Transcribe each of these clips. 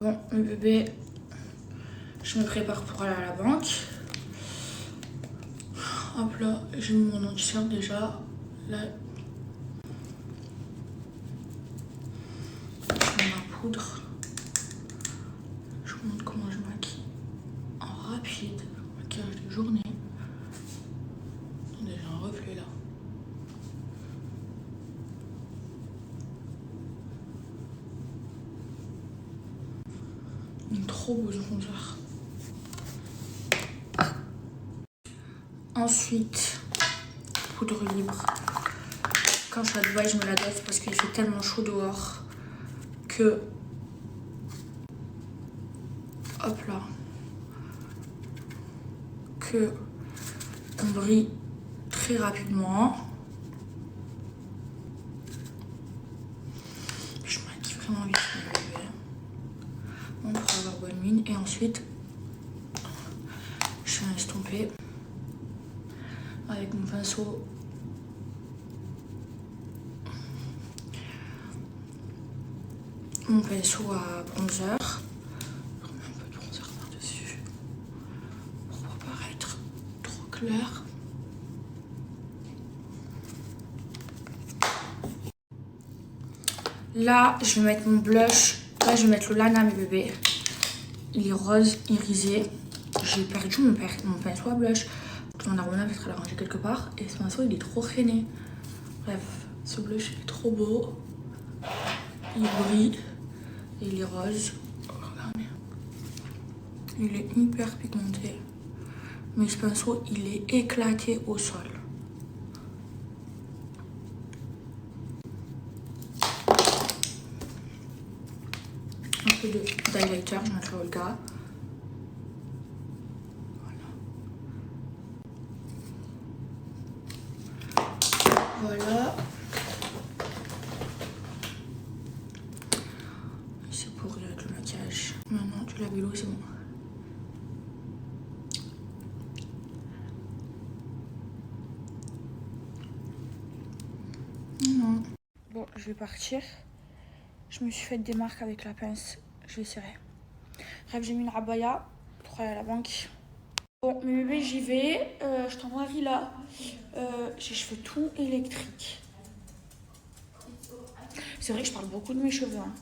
Bon, le bébé, je me prépare pour aller à la banque. Hop là, j'ai mis mon anti-cerne déjà. Là, je mets ma poudre. Je vous montre comment je maquille en rapide, maquillage de journée. Attendez, j'ai un reflet là. Il est trop beau ce bronzer. Ensuite, poudre libre. Quand je suis à Dubaï, je me la dose parce qu'il fait tellement chaud dehors que... Hop là. Que on brille très rapidement. Je maquille vraiment vite mon bébé. Bon, pour avoir bonne mine. Et ensuite, je fais un estompé avec mon pinceau. Mon pinceau à bronzer. Je remets un peu de bronzer par-dessus pour pas paraître trop clair. Là, je vais mettre mon blush. Là, je vais mettre le Lana, mes bébés. Il est rose, irisé. J'ai perdu mon pinceau à blush. Mon aroma peut-être l'a rangé quelque part. Et ce pinceau, il est trop rené. Bref, ce blush, il est trop beau. Il brille. Et il est rose. Regardez. Il est hyper pigmenté. Mais ce pinceau, il est éclaté au sol. Un peu d'highlighter, je mets le Olga. Voilà. C'est pour le maquillage. Maintenant, du labello, c'est bon. Non. Bon, je vais partir. Je me suis fait des marques avec la pince. Je vais serrer. Bref, j'ai mis une abaya pour aller à la banque. Bon, mes bébés, j'y vais. Je t'envoie là. J'ai les cheveux tout électriques. C'est vrai que je parle beaucoup de mes cheveux. Hein.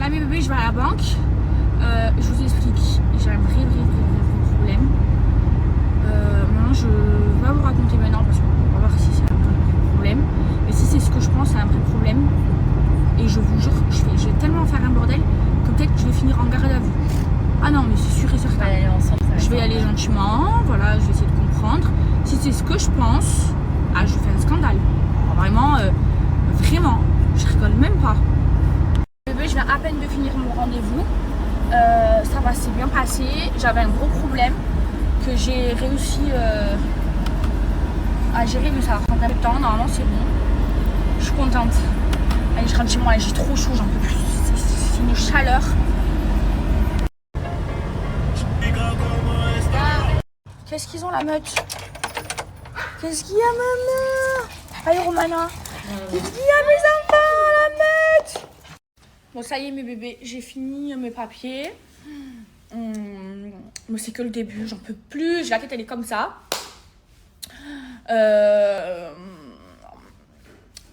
Là, mes bébés, je vais à la banque. Je vous explique. J'ai un vrai problème. Maintenant, je vais pas vous raconter maintenant parce qu'on va voir si c'est un vrai problème. Mais si c'est ce que je pense, c'est un vrai problème. Et je vous jure, je vais tellement faire un bordel que peut-être que je vais finir en garde à vue. Ah non, mais c'est sûr et certain. Je vais y aller gentiment. Voilà, je vais essayer de comprendre. Si c'est ce que je pense, je fais un scandale. Alors, vraiment, je rigole même pas. Je viens à peine de finir mon rendez-vous. Ça va, c'est bien passé. J'avais un gros problème que j'ai réussi à gérer, mais ça va prendre un peu de temps. Normalement, c'est bon. Je suis contente. Allez, je rentre chez moi. J'ai trop chaud, j'en peux plus. C'est une chaleur. Qu'est-ce qu'ils ont, la meute? Qu'est-ce qu'il y a, maman? Allez, Romana. Qu'est-ce qu'il y a, mes enfants, la meute? Bon, ça y est, mes bébés, j'ai fini mes papiers. Mais c'est que le début, j'en peux plus. J'ai la tête, elle est comme ça.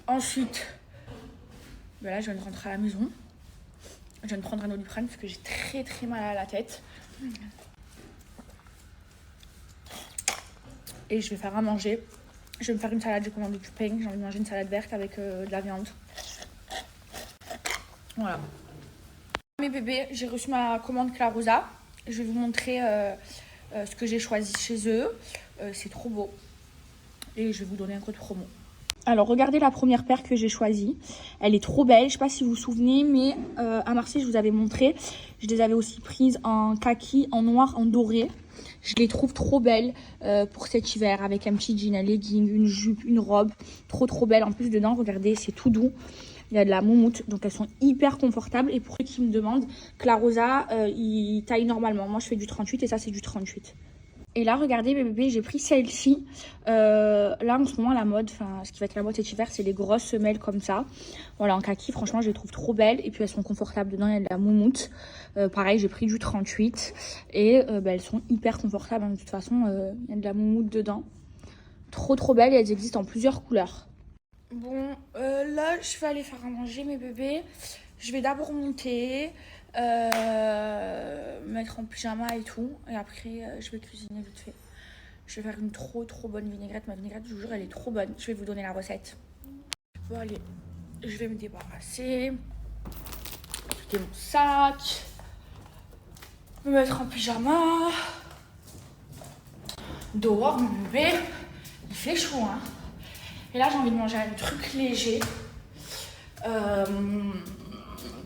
Ensuite, ben là, je viens de rentrer à la maison. Je viens de prendre un Doliprane parce que j'ai très mal à la tête. Et je vais faire à manger. Je vais me faire une salade, j'ai commandé du pain. J'ai envie de manger une salade verte avec de la viande. Voilà. Mes bébés, j'ai reçu ma commande Clarosa. Je vais vous montrer ce que j'ai choisi chez eux. C'est trop beau. Et je vais vous donner un code promo. Alors, regardez la première paire que j'ai choisie. Elle est trop belle. Je ne sais pas si vous vous souvenez, mais à Marseille, je vous avais montré. Je les avais aussi prises en kaki, en noir, en doré. Je les trouve trop belles pour cet hiver, avec un petit jean, un legging, une jupe, une robe. Trop belle. En plus, dedans, regardez, c'est tout doux. Il y a de la moumoute, donc elles sont hyper confortables. Et pour ceux qui me demandent, Clarosa, il taille normalement. Moi, je fais du 38 et ça, c'est du 38. Et là, regardez, mes bébés, j'ai pris celle-ci. Là, en ce moment, la mode, enfin, ce qui va être la mode cet hiver, c'est les grosses semelles comme ça. Voilà, en kaki, franchement, je les trouve trop belles. Et puis, elles sont confortables dedans, il y a de la moumoute. Pareil, j'ai pris du 38. Et elles sont hyper confortables. Hein. De toute façon, il y a de la moumoute dedans. Trop belles et elles existent en plusieurs couleurs. Bon, là, je vais aller faire à manger, mes bébés. Je vais d'abord monter, mettre en pyjama et tout. Et après, je vais cuisiner vite fait. Je vais faire une trop bonne vinaigrette. Ma vinaigrette, je vous jure, elle est trop bonne. Je vais vous donner la recette. Bon, allez, je vais me débarrasser. Quitter mon sac. Me mettre en pyjama. Dehors, mon bébé, il fait chaud, hein. Et là, j'ai envie de manger un truc léger.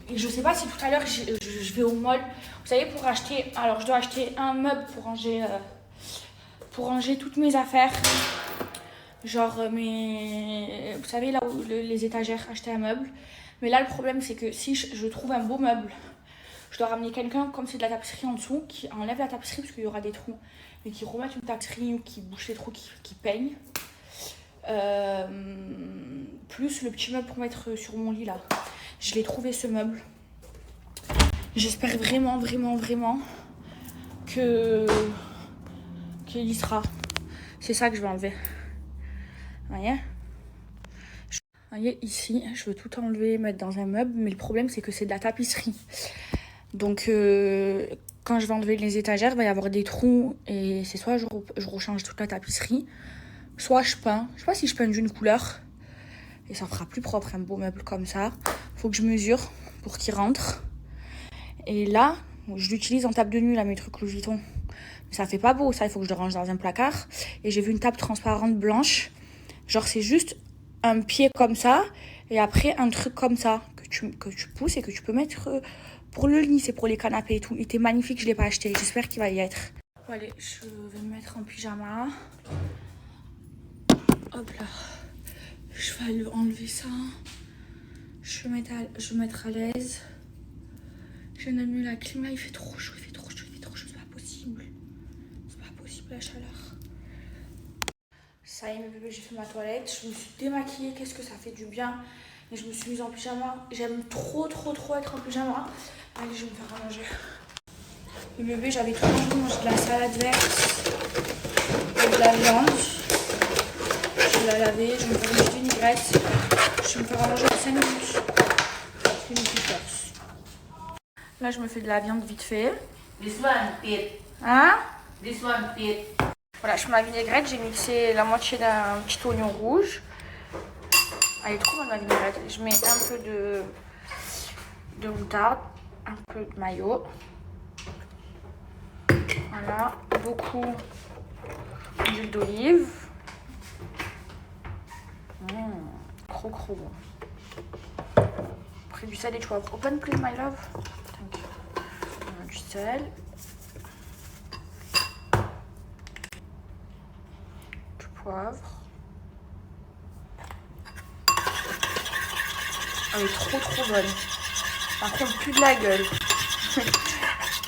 Et je sais pas si tout à l'heure, je vais au mall. Vous savez, pour acheter... Alors, je dois acheter un meuble pour ranger toutes mes affaires. Genre, vous savez, là où les étagères, acheter un meuble. Mais là, le problème, c'est que si je trouve un beau meuble, je dois ramener quelqu'un, comme c'est de la tapisserie en dessous, qui enlève la tapisserie parce qu'il y aura des trous. Et qui remette une tapisserie, qui bouche les trous, qui peigne. Plus le petit meuble pour mettre sur mon lit là. Je vais trouver ce meuble. J'espère vraiment qu'il y sera. C'est ça que je vais enlever. Vous voyez ici, je veux tout enlever, mettre dans un meuble, mais le problème c'est que c'est de la tapisserie. Donc quand je vais enlever les étagères, il va y avoir des trous et c'est soit je rechange toute la tapisserie, soit je peins. Je sais pas si je peins d'une couleur. Et ça fera plus propre un beau meuble comme ça. Faut que je mesure pour qu'il rentre. Et là, je l'utilise en table de nuit, là, mes trucs Louis Vuitton. Mais ça fait pas beau, ça, il faut que je le range dans un placard. Et j'ai vu une table transparente blanche. Genre, c'est juste un pied comme ça. Et après, un truc comme ça que tu pousses et que tu peux mettre pour le lit. C'est pour les canapés et tout. Il était magnifique, je l'ai pas acheté. J'espère qu'il va y être. Bon, allez, je vais me mettre en pyjama. Hop là. Je vais enlever ça. Je vais mettre à l'aise. Je viens d'allumer la clim là, il fait trop chaud, c'est pas possible. C'est pas possible la chaleur. Ça y est mes bébés, j'ai fait ma toilette. Je me suis démaquillée, qu'est-ce que ça fait du bien. Et je me suis mise en pyjama. J'aime trop être en pyjama. Allez, je vais me faire à manger. Les bébés, j'avais tout mangé de la salade verte et de la viande. Je vais la laver, je vais me faire une petite vinaigrette. Je vais me faire à manger en 5 minutes. C'est une petite force. Là, je me fais de la viande vite fait. This one, Pete. Hein? This one, Pete. Voilà, je fais ma vinaigrette. J'ai mixé la moitié d'un petit oignon rouge. Elle est trop bonne ma vinaigrette. Je mets un peu de moutarde, un peu de mayo. Voilà, beaucoup d'huile d'olive. Trop bon. Après du sel et du poivre. Open please my love. Thank you. Du sel. Du poivre. Elle est trop bonne. Par contre, plus de la gueule.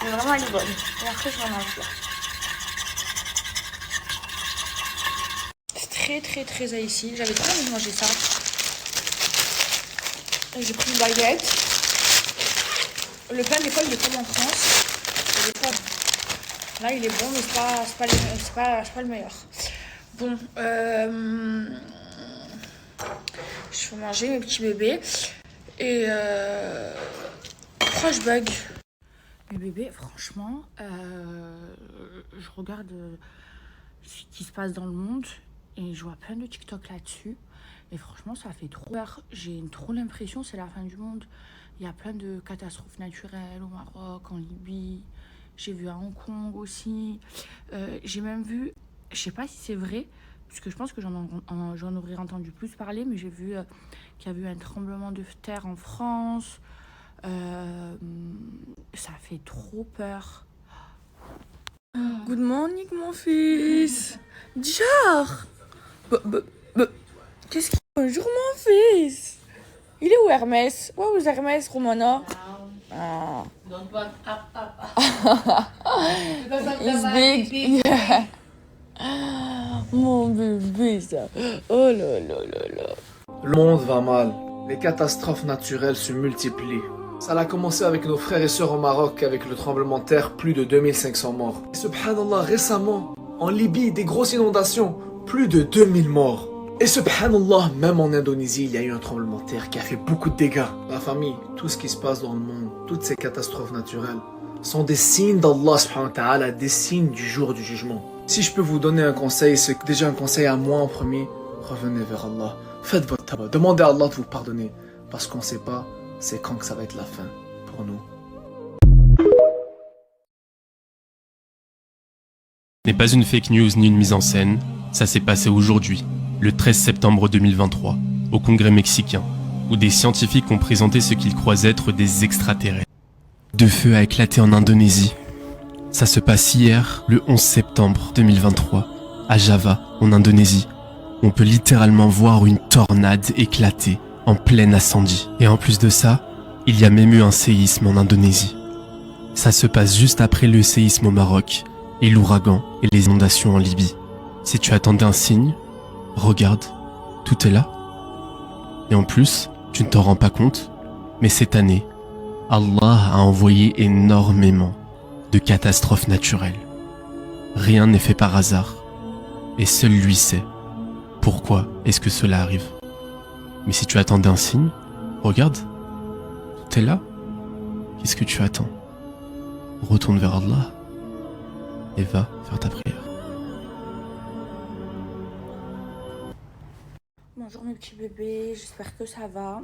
Mais vraiment, elle est bonne. Et après, je m'en mange là. C'est très ici. J'avais trop envie de manger ça. J'ai pris une baguette. Le pain, des fois, il est comme en France. Et des fois, là, il est bon, mais c'est pas le meilleur. Bon, je vais manger mes petits bébés. Et Pourquoi je bug? Mais bébé, franchement, je regarde ce qui se passe dans le monde et je vois plein de TikTok là-dessus. Et franchement, ça fait trop peur. J'ai trop l'impression que c'est la fin du monde. Il y a plein de catastrophes naturelles au Maroc, en Libye. J'ai vu à Hong Kong aussi. J'ai même vu, je sais pas si c'est vrai, parce que je pense que j'en aurais entendu plus parler, mais j'ai vu qu'il y a eu un tremblement de terre en France. Ça fait trop peur. Good morning, mon fils. Genre. Qu'est-ce qu'il... Bonjour, mon fils. Il est où, Hermès? Où est Hermès, Romana? Ah. Don't walk up. He's big. Yeah. Mon bébé, ça. Oh là là là là. Le monde va mal. Les catastrophes naturelles se multiplient. Ça a commencé avec nos frères et sœurs au Maroc, avec le tremblement de terre, plus de 2500 morts. Et subhanallah, récemment, en Libye, des grosses inondations, plus de 2000 morts. Et subhanallah, même en Indonésie, il y a eu un tremblement de terre qui a fait beaucoup de dégâts. La famille, tout ce qui se passe dans le monde, toutes ces catastrophes naturelles, sont des signes d'Allah subhanahu wa ta'ala, des signes du jour du jugement. Si je peux vous donner un conseil, c'est déjà un conseil à moi en premier, revenez vers Allah. Faites votre tabac, demandez à Allah de vous pardonner, parce qu'on ne sait pas c'est quand que ça va être la fin pour nous. N'est pas une fake news ni une mise en scène, ça s'est passé aujourd'hui, le 13 septembre 2023, au Congrès mexicain, où des scientifiques ont présenté ce qu'ils croient être des extraterrestres. De feu a éclaté en Indonésie. Ça se passe hier, le 11 septembre 2023, à Java, en Indonésie. On peut littéralement voir une tornade éclater en plein incendie. Et en plus de ça, il y a même eu un séisme en Indonésie. Ça se passe juste après le séisme au Maroc, et l'ouragan et les inondations en Libye. Si tu attendais un signe, regarde, tout est là. Et en plus, tu ne t'en rends pas compte, mais cette année, Allah a envoyé énormément de catastrophes naturelles. Rien n'est fait par hasard, et seul lui sait pourquoi est-ce que cela arrive. Mais si tu attendais un signe, regarde, tout est là. Qu'est-ce que tu attends? Retourne vers Allah et va faire ta prière. Bonjour mes petits bébés, j'espère que ça va.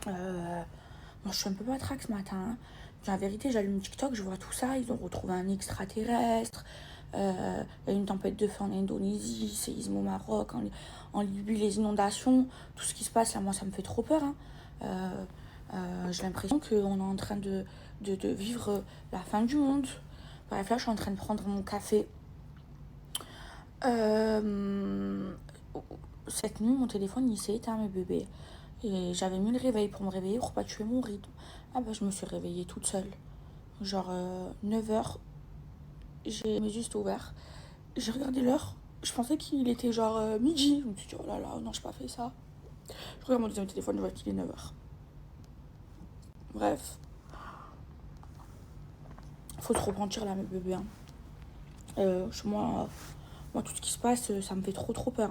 Moi je suis un peu patraque ce matin. La vérité, j'allume TikTok, je vois tout ça. Ils ont retrouvé un extraterrestre. Il y a une tempête de feu en Indonésie, séisme au Maroc, en Libye, les inondations. Tout ce qui se passe là, moi ça me fait trop peur. J'ai l'impression qu'on est en train de vivre la fin du monde. Bref, là je suis en train de prendre mon café. Cette nuit, mon téléphone il s'est éteint, mes bébés. Et j'avais mis le réveil pour me réveiller, pour pas tuer mon rythme. Ah bah je me suis réveillée toute seule. Genre 9h, j'ai mes yeux ouverts. J'ai regardé l'heure, je pensais qu'il était genre midi. Je me suis dit, oh là là, non, j'ai pas fait ça. Je regarde mon deuxième téléphone, je vois qu'il est 9h. Bref. Faut se repentir là, mes bébés. Moi, tout ce qui se passe, ça me fait trop peur.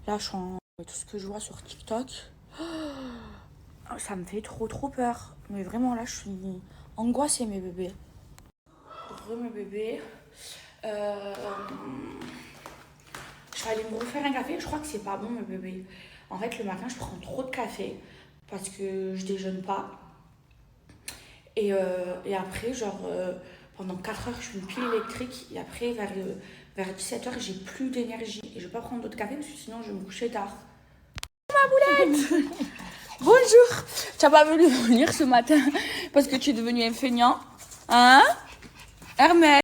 Là, tout ce que je vois sur TikTok, ça me fait trop peur. Mais vraiment, là, je suis angoissée, mes bébés. Re, mes bébés. Je vais aller me refaire un café. Je crois que c'est pas bon, mes bébés. En fait, le matin, je prends trop de café parce que je déjeune pas. Et après, genre, pendant 4 heures, je suis une pile électrique. Et après, vers 17h, j'ai plus d'énergie. Et je vais pas prendre d'autres café parce que sinon, je vais me coucher tard. Ma boulette. Bonjour. Tu n'as pas voulu venir ce matin parce que tu es devenu un feignant. Hein, Hermès?